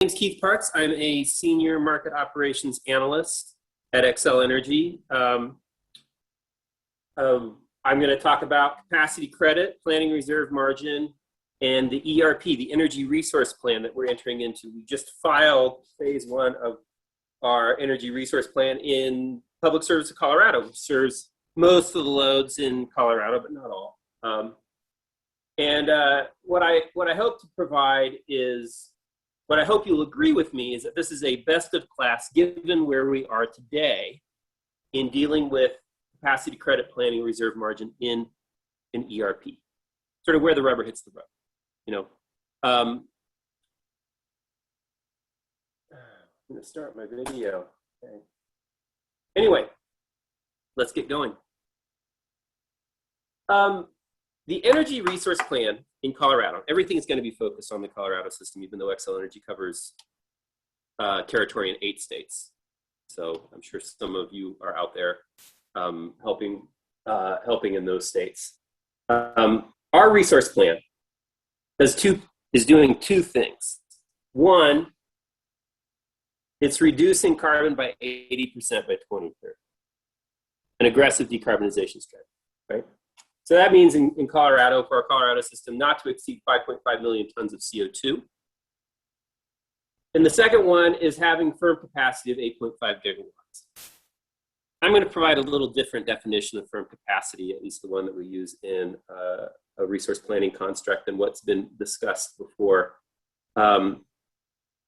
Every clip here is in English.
name's Keith Parks. I'm a senior market operations analyst at Xcel Energy. I'm going to talk about capacity credit, planning reserve margin, and the ERP, the energy resource plan that we're entering into. We just filed phase 1 of our energy resource plan in Public Service of Colorado, which serves most of the loads in Colorado, but not all. What I hope to provide is, what I hope you'll agree with me is that this is a best of class given where we are today in dealing with capacity credit planning reserve margin in an ERP, sort of where the rubber hits the road. You know, I'm going to start my video. Okay. Anyway, let's get going. The energy resource plan in Colorado, everything is going to be focused on the Colorado system, even though Xcel Energy covers territory in 8 states. So I'm sure some of you are out there helping in those states. Our resource plan is doing 2 things. One, it's reducing carbon by 80% by 2030. An aggressive decarbonization strategy, right? So that means in Colorado, for our Colorado system, not to exceed 5.5 million tons of CO2. And the second one is having firm capacity of 8.5 gigawatts. I'm going to provide a little different definition of firm capacity, at least the one that we use in a resource planning construct than what's been discussed before. But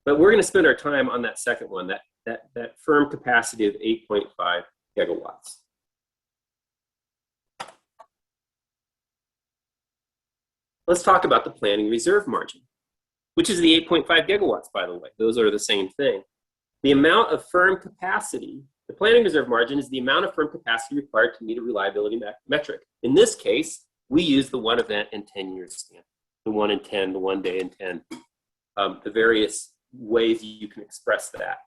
we're going to spend our time on that second one, that firm capacity of 8.5 gigawatts. Let's talk about the planning reserve margin, which is the 8.5 gigawatts, by the way. Those are the same thing. The amount of firm capacity, the planning reserve margin is the amount of firm capacity required to meet a reliability metric. In this case, we use the 1 event in 10 years standard, the 1 in 10, the 1 day in 10, the various ways you can express that.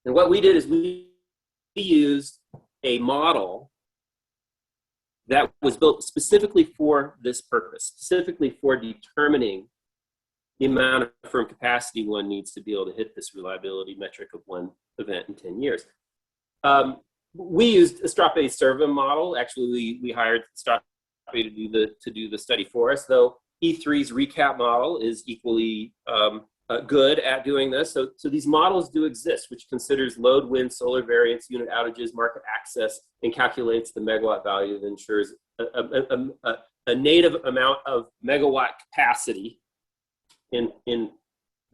And what we did is we used a model that was built specifically for this purpose, specifically for determining the amount of firm capacity one needs to be able to hit this reliability metric of 1 event in 10 years. We used a Strape Serva model. Actually, we hired Strape to do the study for us, though E3's recap model is equally good at doing this. So these models do exist, which considers load, wind, solar variance, unit outages, market access, and calculates the megawatt value that ensures a native amount of megawatt capacity in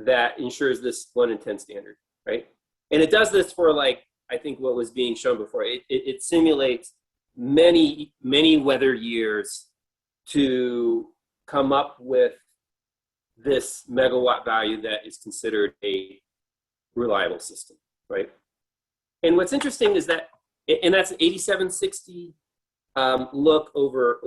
that ensures this 1 in 10 standard, right? And it does this for, like, I think what was being shown before. It simulates many weather years to come up with this megawatt value that is considered a reliable system, right? And what's interesting is that, and that's 8760 look over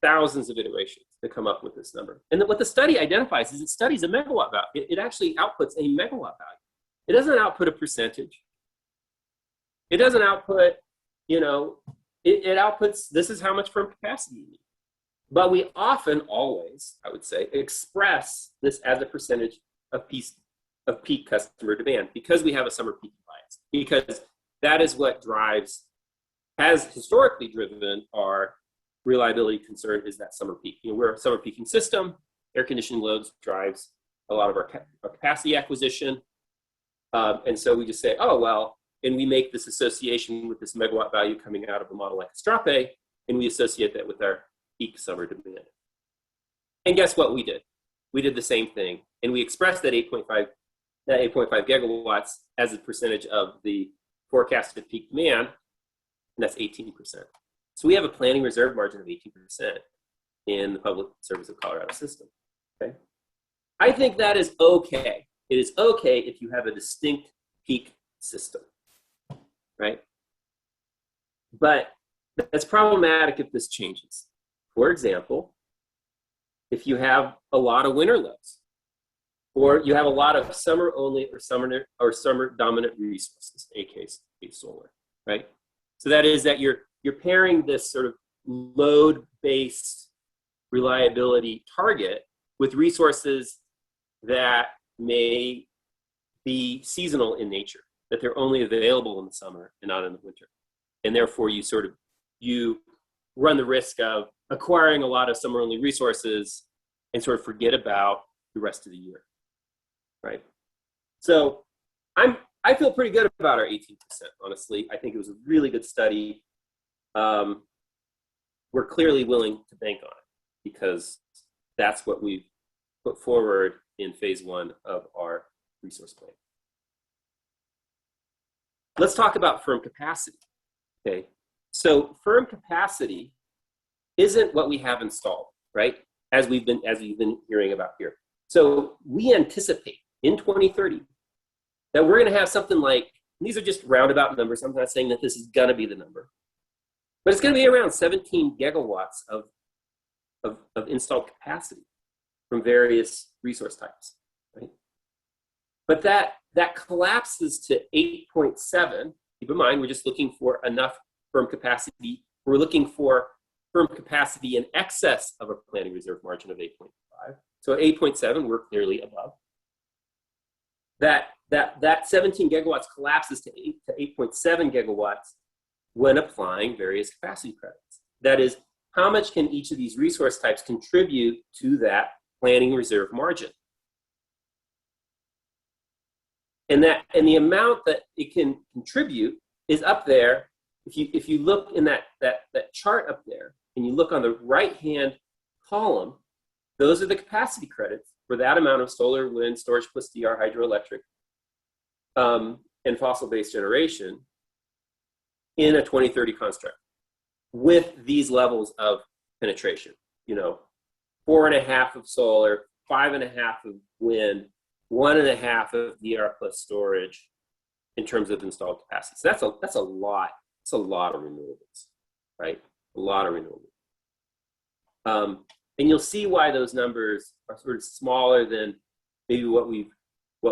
thousands of iterations to come up with this number. And what the study identifies is it studies a megawatt value. It actually outputs a megawatt value. It doesn't output a percentage. It doesn't output, you know, it outputs, this is how much firm capacity you need. But we often, always, I would say, express this as a percentage of peak customer demand because we have a summer peak bias. Because that is what has historically driven our reliability concern, is that summer peak. You know, we're a summer peaking system. Air conditioning loads drives a lot of our capacity acquisition. And so we just say, oh, well, and we make this association with this megawatt value coming out of a model like Strape, and we associate that with our peak summer demand. And guess what we did? We did the same thing. And we expressed that 8.5 gigawatts as a percentage of the forecasted peak demand, and that's 18%. So we have a planning reserve margin of 18% in the Public Service of Colorado system. Okay? I think that is okay. It is okay if you have a distinct peak system, right? But that's problematic if this changes. For example, if you have a lot of winter loads, or you have a lot of summer only or summer dominant resources, aka solar, right? So that is that you're pairing this sort of load-based reliability target with resources that may be seasonal in nature, that they're only available in the summer and not in the winter. And therefore you run the risk of acquiring a lot of summer-only resources and sort of forget about the rest of the year, right? So I feel pretty good about our 18%, honestly. I think it was a really good study. We're clearly willing to bank on it because that's what we've put forward in phase 1 of our resource plan. Let's talk about firm capacity, okay? So firm capacity isn't what we have installed, right? As we've been hearing about here. So we anticipate in 2030 that we're going to have something like, these are just roundabout numbers. I'm not saying that this is going to be the number, but it's going to be around 17 gigawatts of installed capacity from various resource types, right? But that collapses to 8.7. Keep in mind, we're just looking for enough firm capacity. We're looking for firm capacity in excess of a planning reserve margin of 8.5. So 8.7, we're clearly above. That 17 gigawatts collapses to 8.7 gigawatts when applying various capacity credits. That is, how much can each of these resource types contribute to that planning reserve margin? And the amount that it can contribute is up there. If you look in that chart up there, and you look on the right-hand column, those are the capacity credits for that amount of solar, wind, storage plus DR, hydroelectric, and fossil-based generation in a 2030 construct with these levels of penetration. 4.5 of solar, 5.5 of wind, 1.5 of DR plus storage in terms of installed capacity. So that's a lot. It's a lot of renewables, right? A lot of renewables. And you'll see why those numbers are sort of smaller than maybe what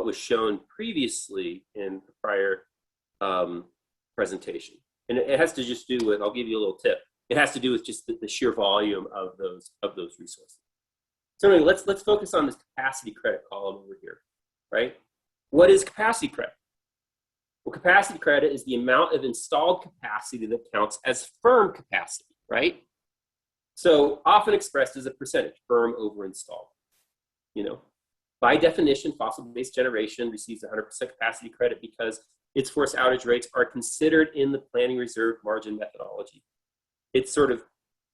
was shown previously in the prior presentation. And it has to just do with, I'll give you a little tip. It has to do with just the sheer volume of those resources. So anyway, let's focus on this capacity credit column over here, right? What is capacity credit? Well, capacity credit is the amount of installed capacity that counts as firm capacity, right? So often expressed as a percentage, firm over installed. By definition, fossil-based generation receives 100% capacity credit because its forced outage rates are considered in the planning reserve margin methodology. Its sort of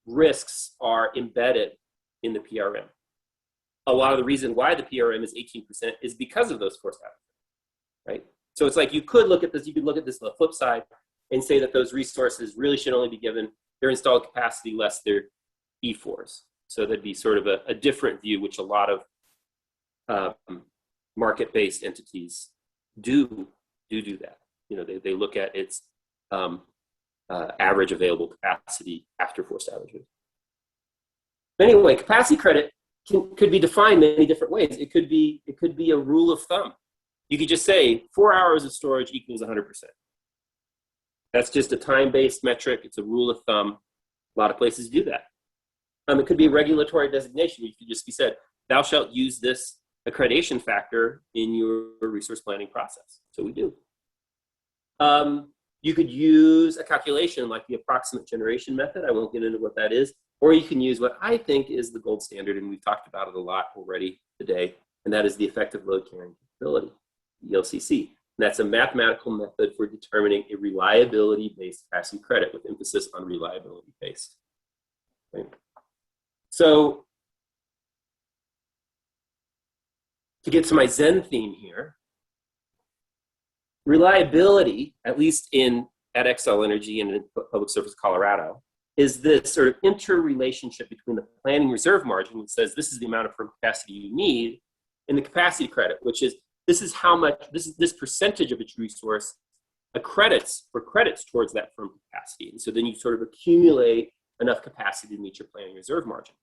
risks are embedded in the PRM. A lot of the reason why the PRM is 18% is because of those forced outages, right? So it's like you could look at this on the flip side and say that those resources really should only be given their installed capacity less their E4s. So that'd be sort of a different view, which a lot of market-based entities do that. They look at its average available capacity after forced outages. Anyway, capacity credit could be defined many different ways. It could be a rule of thumb. You could just say 4 hours of storage equals 100%. That's just a time-based metric. It's a rule of thumb. A lot of places do that. It could be a regulatory designation. You could just be said, thou shalt use this accreditation factor in your resource planning process. So we do. You could use a calculation like the approximate generation method. I won't get into what that is. Or you can use what I think is the gold standard, and we've talked about it a lot already today, and that is the effective load carrying capability, ELCC. And that's a mathematical method for determining a reliability-based capacity credit with emphasis on reliability-based. Okay. So to get to my Zen theme here, reliability, at least at Xcel Energy and in Public Service Colorado, is this sort of interrelationship between the planning reserve margin, which says this is the amount of firm capacity you need, and the capacity credit, which is this percentage of each resource credits towards that firm capacity. And so then you sort of accumulate enough capacity to meet your planning reserve margin.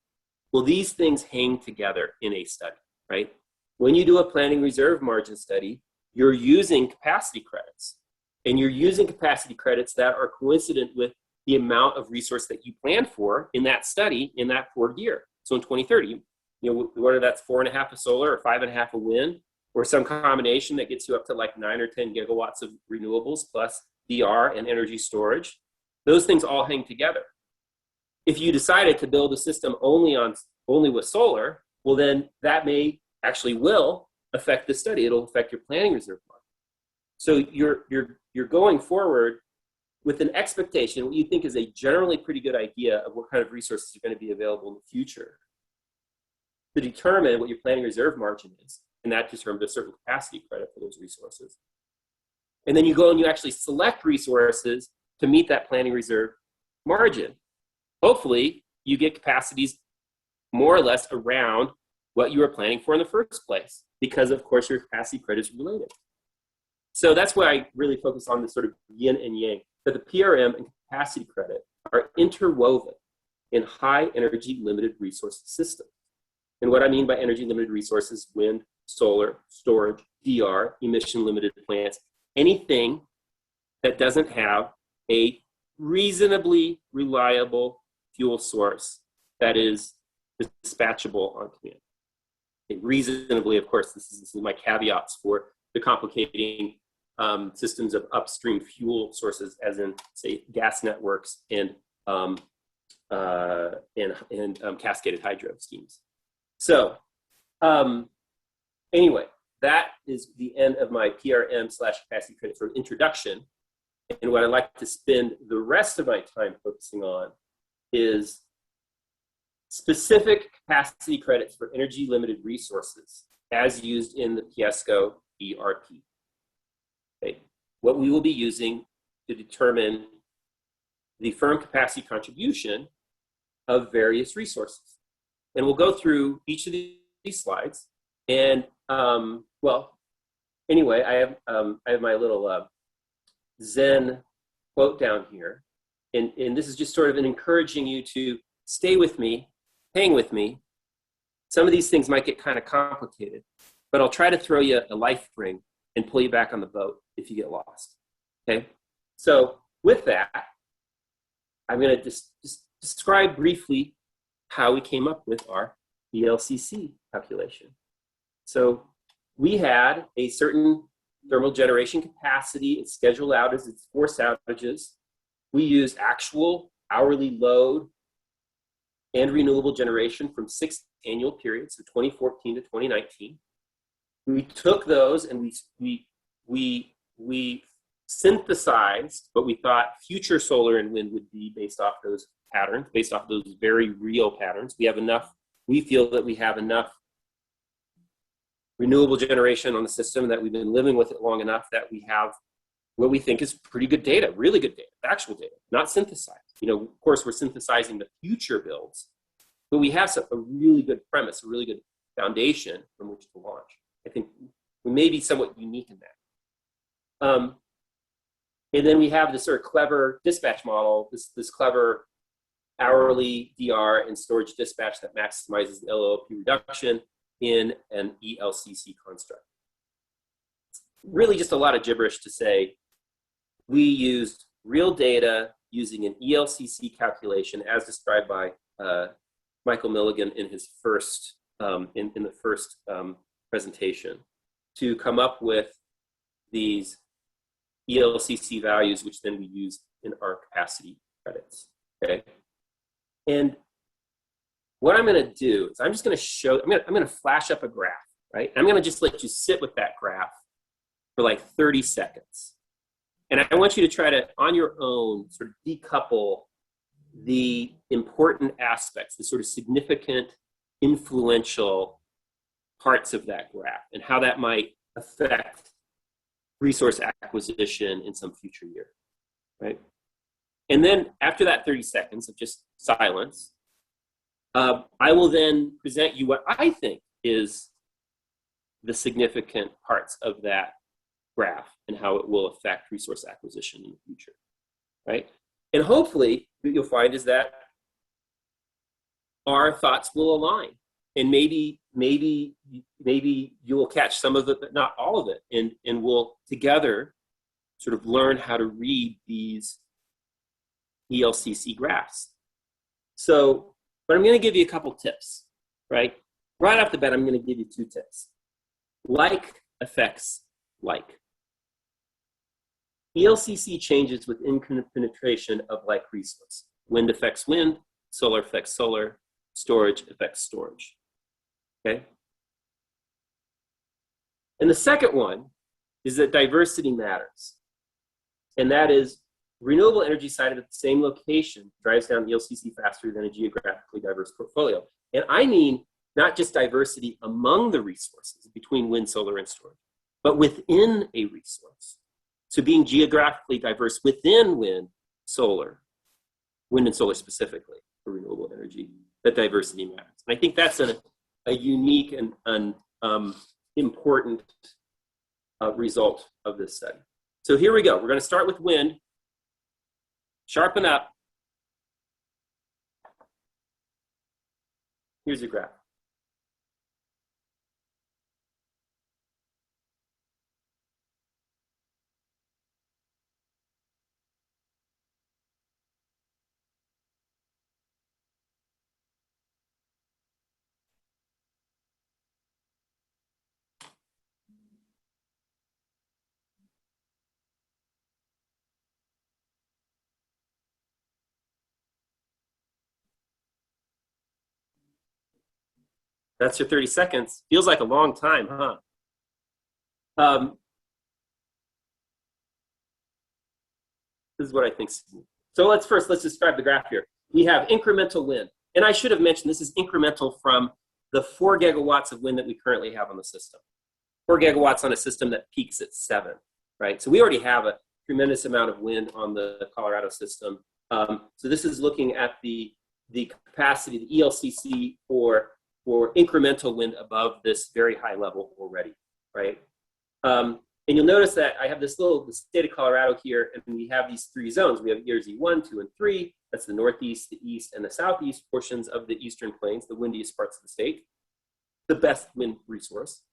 Well, these things hang together in a study, right? When you do a planning reserve margin study, you're using capacity credits, and you're using capacity credits that are coincident with the amount of resource that you plan for in that study in that forward year. So in 2030, whether that's 4.5 of solar or 5.5 of wind or some combination that gets you up to like 9 or 10 gigawatts of renewables plus DR and energy storage. Those things all hang together. If you decided to build a system only with solar, well, then that may actually will affect the study. It'll affect your planning reserve margin. So you're going forward with an expectation, what you think is a generally pretty good idea of what kind of resources are going to be available in the future, to determine what your planning reserve margin is, and that determines a certain capacity credit for those resources. And then you go and you actually select resources to meet that planning reserve margin. Hopefully, you get capacities more or less around what you were planning for in the first place, because of course your capacity credit is related. So that's why I really focus on this sort of yin and yang, that the PRM and capacity credit are interwoven in high energy limited resource systems. And what I mean by energy limited resources, wind, solar, storage, DR, emission limited plants, anything that doesn't have a reasonably reliable fuel source that is dispatchable on command. Reasonably, of course, this is my caveats for the complicating systems of upstream fuel sources, as in, say, gas networks and cascaded hydro schemes. So anyway, that is the end of my PRM/capacity credit sort of introduction. And what I'd like to spend the rest of my time focusing on is specific capacity credits for energy limited resources as used in the PSCO ERP. Okay. What we will be using to determine the firm capacity contribution of various resources. And we'll go through each of these slides. And well, anyway, I have my little Zen quote down here. And this is just sort of an encouraging you to stay with me, hang with me. Some of these things might get kind of complicated, but I'll try to throw you a life ring and pull you back on the boat if you get lost, okay? So with that, I'm gonna just describe briefly how we came up with our ELCC calculation. So we had a certain thermal generation capacity, it's scheduled outages, it's forced outages. We used actual hourly load and renewable generation from 6 annual periods, so 2014 to 2019. We took those and we synthesized what we thought future solar and wind would be based off those patterns, based off those very real patterns. We feel that we have enough renewable generation on the system, that we've been living with it long enough that we have what we think is pretty good data, really good data, actual data, not synthesized. You know, of course, we're synthesizing the future builds, but we have a really good premise, a really good foundation from which to launch. I think we may be somewhat unique in that. And then we have this sort of clever dispatch model, this clever hourly DR and storage dispatch that maximizes the LLP reduction in an ELCC construct. It's really just a lot of gibberish to say we used real data using an ELCC calculation as described by Michael Milligan in his first, in the first presentation, to come up with these ELCC values, which then we use in our capacity credits, okay? And what I'm gonna do is I'm just gonna show, I'm gonna flash up a graph, right? I'm gonna just let you sit with that graph for like 30 seconds. And I want you to try to, on your own, sort of decouple the important aspects, the sort of significant, influential parts of that graph and how that might affect resource acquisition in some future year, right? And then after that 30 seconds of just silence, I will then present you what I think is the significant parts of that graph and how it will affect resource acquisition in the future, right? And hopefully what you'll find is that our thoughts will align, and maybe you will catch some of it, but not all of it, and we'll together sort of learn how to read these ELCC graphs. So, but I'm going to give you a couple tips, right? Right off the bat, I'm going to give you 2 tips. Like affects like. ELCC changes with interpenetration of like resource. Wind affects wind, solar affects solar, storage affects storage. Okay? And the second one is that diversity matters. And that is renewable energy sited at the same location drives down ELCC faster than a geographically diverse portfolio. And I mean not just diversity among the resources between wind, solar, and storage, but within a resource. So being geographically diverse within wind and solar specifically for renewable energy, that diversity matters. And I think that's a unique and important result of this study. So here we go. We're going to start with wind. Sharpen up. Here's your graph. That's your 30 seconds. Feels like a long time, huh? This is what I think. So let's describe the graph here. We have incremental wind. And I should have mentioned this is incremental from the 4 gigawatts of wind that we currently have on the system. 4 gigawatts on a system that peaks at 7, right? So we already have a tremendous amount of wind on the Colorado system. So this is looking at the capacity, the ELCC for incremental wind above this very high level already, right? And you'll notice that I have the state of Colorado here, and we have these 3 zones. We have ERZ 1, 2, and 3. That's the northeast, the east, and the southeast portions of the eastern plains, the windiest parts of the state, the best wind resource.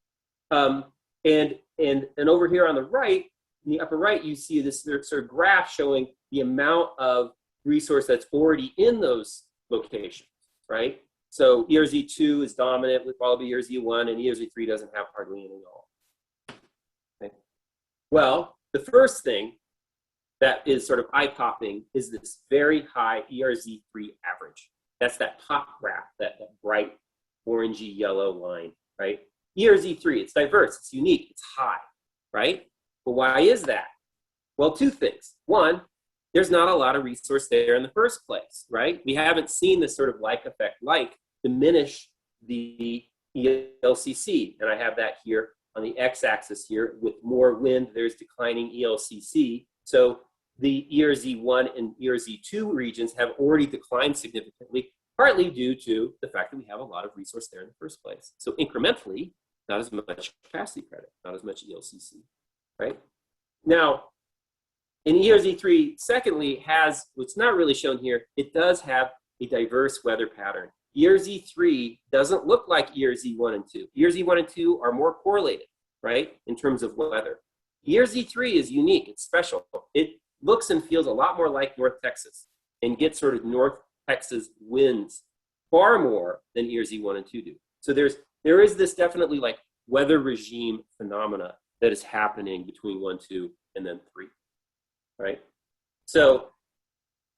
And over here on the right, in the upper right, you see this sort of graph showing the amount of resource that's already in those locations, right? So ERZ 2 is dominant with followed by ERZ 1, and ERZ 3 doesn't have hardly any at all. Okay. Well, the first thing that is sort of eye-popping is this very high ERZ 3 average. That's that top graph, that bright orangey yellow line, right? ERZ 3, it's diverse, it's unique, it's high, right? But why is that? Well, 2 things. One, there's not a lot of resource there in the first place, right? We haven't seen this sort of like effect diminish the ELCC. And I have that here on the x-axis here. With more wind, there's declining ELCC. So the ERZ 1 and ERZ 2 regions have already declined significantly, partly due to the fact that we have a lot of resource there in the first place. So incrementally, not as much capacity credit, not as much ELCC, right? Now, in ERZ 3, secondly, has what's not really shown here, it does have a diverse weather pattern. ERZ 3 doesn't look like ERZ 1 and 2. ERZ 1 and 2 are more correlated, right, in terms of weather. ERZ 3 is unique, it's special. It looks and feels a lot more like North Texas and gets sort of North Texas winds far more than ERZ 1 and 2 do. So there is this definitely like weather regime phenomena that is happening between 1, 2, and then 3, right? So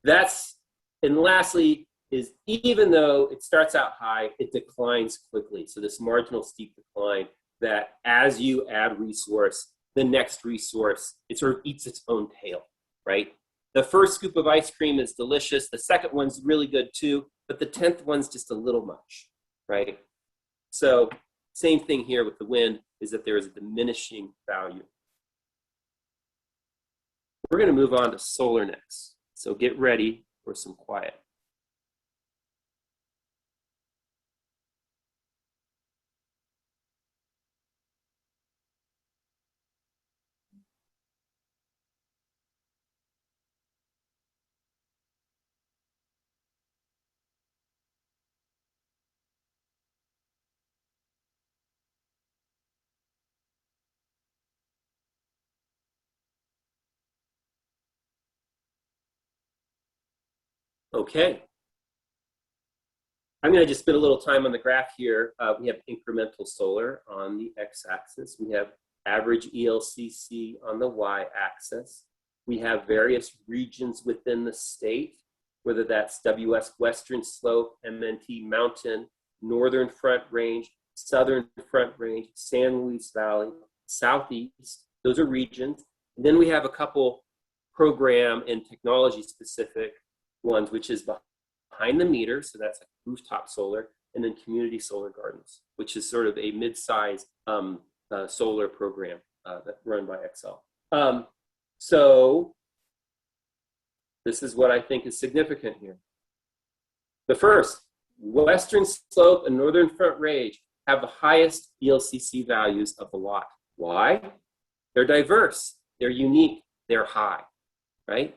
that's, and lastly, is even though it starts out high, it declines quickly. So this marginal steep decline that as you add resource, the next resource, it sort of eats its own tail, right? The first scoop of ice cream is delicious. The second one's really good too, but the 10th one's just a little much, right? So same thing here with the wind is that there is a diminishing value. We're gonna move on to solar next. So get ready for some quiet. Okay. I'm going to just spend a little time on the graph here. We have incremental solar on the x-axis. We have average ELCC on the y-axis. We have various regions within the state, whether that's WS Western Slope, MNT Mountain, Northern Front Range, Southern Front Range, San Luis Valley, Southeast. Those are regions. And then we have a couple program and technology specific ones, which is behind the meter. So that's like rooftop solar, and then community solar gardens, which is sort of a mid-sized solar program that's run by Xcel. So this is what I think is significant here. The first, Western Slope and Northern Front Range have the highest ELCC values of the lot. Why? They're diverse, they're unique, they're high, right?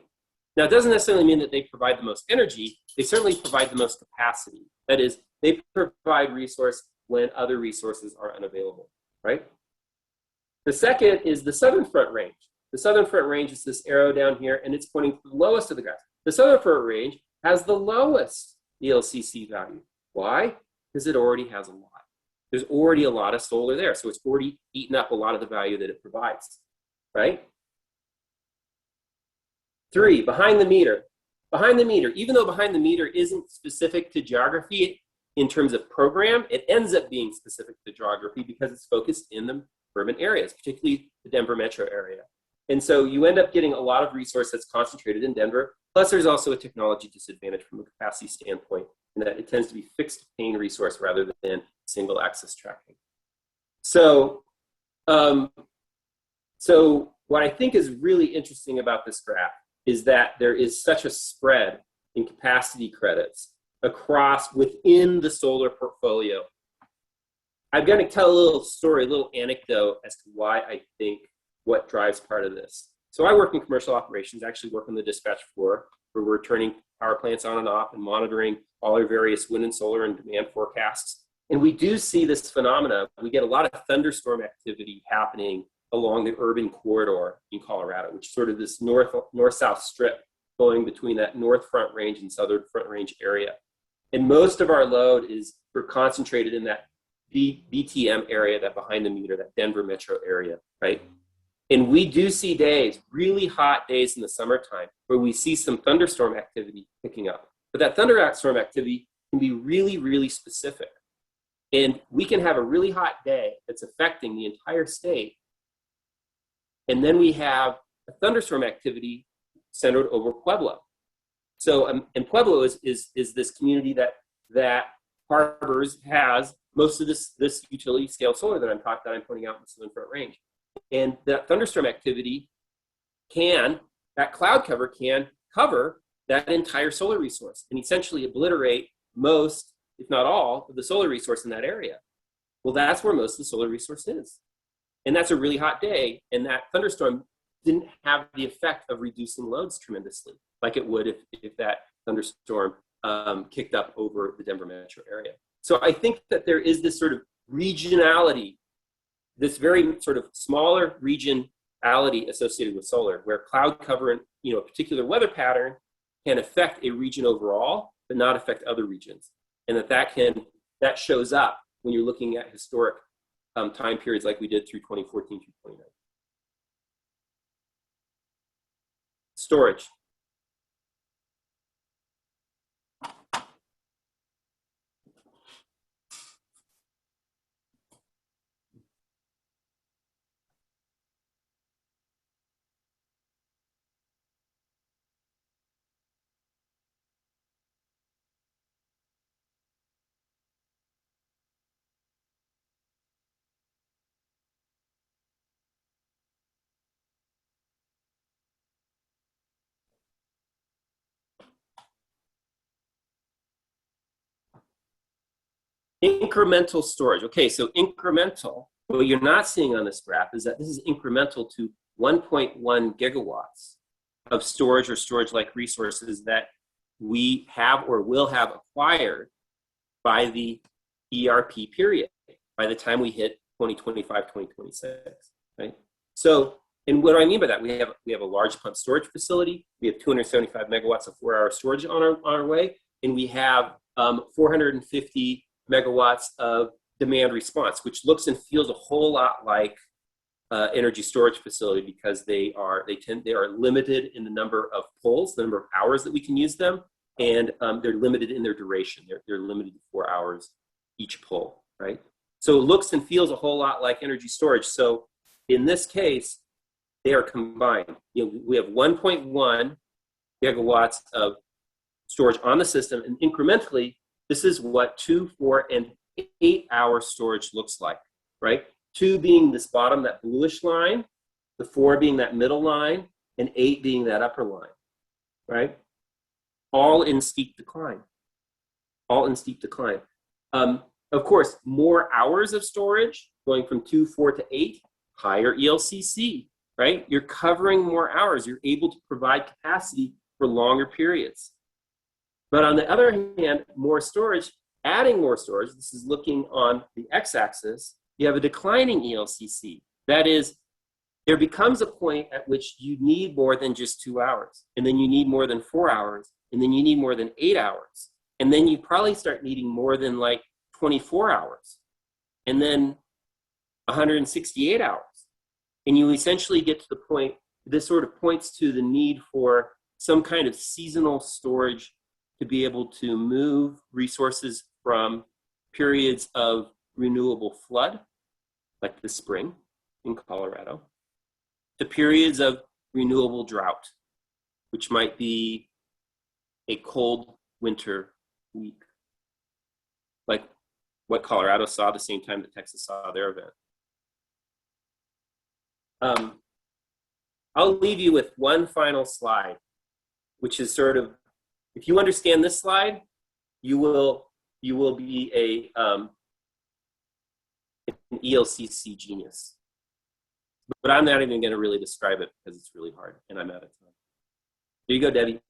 Now, it doesn't necessarily mean that they provide the most energy. They certainly provide the most capacity. That is, they provide resource when other resources are unavailable, right? The second is the Southern Front Range. The Southern Front Range is this arrow down here, and it's pointing to the lowest of the graphs. The Southern Front Range has the lowest ELCC value. Why? Because it already has a lot. There's already a lot of solar there, so it's already eaten up a lot of the value that it provides, right? 3, behind the meter. Behind the meter, even though behind the meter isn't specific to geography in terms of program, it ends up being specific to geography because it's focused in the urban areas, particularly the Denver metro area. And so you end up getting a lot of resource that's concentrated in Denver. Plus, there's also a technology disadvantage from a capacity standpoint in that it tends to be fixed pane resource rather than single axis tracking. So, so what I think is really interesting about this graph is that there is such a spread in capacity credits across within the solar portfolio. I'm going to tell a little story, a little anecdote as to why I think what drives part of this. So I work in commercial operations, actually work on the dispatch floor where we're turning power plants on and off and monitoring all our various wind and solar and demand forecasts. And we do see this phenomena. We get a lot of thunderstorm activity happening along the urban corridor in Colorado, which is sort of this north-south strip going between that North Front Range and Southern Front Range area. And most of our load we're concentrated in that BTM area, that behind the meter, that Denver metro area, right? And we do see days, really hot days in the summertime, where we see some thunderstorm activity picking up. But that thunderstorm activity can be really, really specific. And we can have a really hot day that's affecting the entire state. And then we have a thunderstorm activity centered over Pueblo. So, and Pueblo is this community that harbors, has most of this utility scale solar that I'm pointing out in the Southern Front Range. And that thunderstorm activity that cloud cover can cover that entire solar resource and essentially obliterate most, if not all, of the solar resource in that area. Well, that's where most of the solar resource is. And that's a really hot day, and that thunderstorm didn't have the effect of reducing loads tremendously, like it would if that thunderstorm kicked up over the Denver metro area. So I think that there is this sort of regionality, this very sort of smaller regionality associated with solar, where cloud cover and a particular weather pattern can affect a region overall, but not affect other regions, and that shows up when you're looking at historic time periods like we did through 2014 through 2019. Storage. Incremental storage. Okay, so incremental, what you're not seeing on this graph is that this is incremental to 1.1 gigawatts of storage or storage-like resources that we have or will have acquired by the ERP period, by the time we hit 2025, 2026, right? So, and what do I mean by that? We have a large pump storage facility. We have 275 megawatts of 4-hour storage on our way, and we have 450 megawatts of demand response, which looks and feels a whole lot like energy storage facility because they are limited in the number of poles, the number of hours that we can use them, and they're limited in their duration. They're limited to 4 hours each pole, right? So it looks and feels a whole lot like energy storage. So in this case, they are combined. We have 1.1 gigawatts of storage on the system, and incrementally, this is what 2, 4, and 8-hour storage looks like, right? 2 being this bottom, that bluish line, the 4 being that middle line, and 8 being that upper line, right? All in steep decline. All in steep decline. Of course, more hours of storage, going from 2, 4 to 8, higher ELCC, right? You're covering more hours. You're able to provide capacity for longer periods. But on the other hand, more storage, adding more storage, this is looking on the x-axis, you have a declining ELCC. That is, there becomes a point at which you need more than just 2 hours, and then you need more than 4 hours, and then you need more than 8 hours. And then you probably start needing more than like 24 hours, and then 168 hours. And you essentially get to the point, this sort of points to the need for some kind of seasonal storage to be able to move resources from periods of renewable flood, like the spring in Colorado, to periods of renewable drought, which might be a cold winter week, like what Colorado saw the same time that Texas saw their event. I'll leave you with one final slide, which is sort of, if you understand this slide, you will be an ELCC genius. But I'm not even going to really describe it because it's really hard, and I'm out of time. Here you go, Debbie.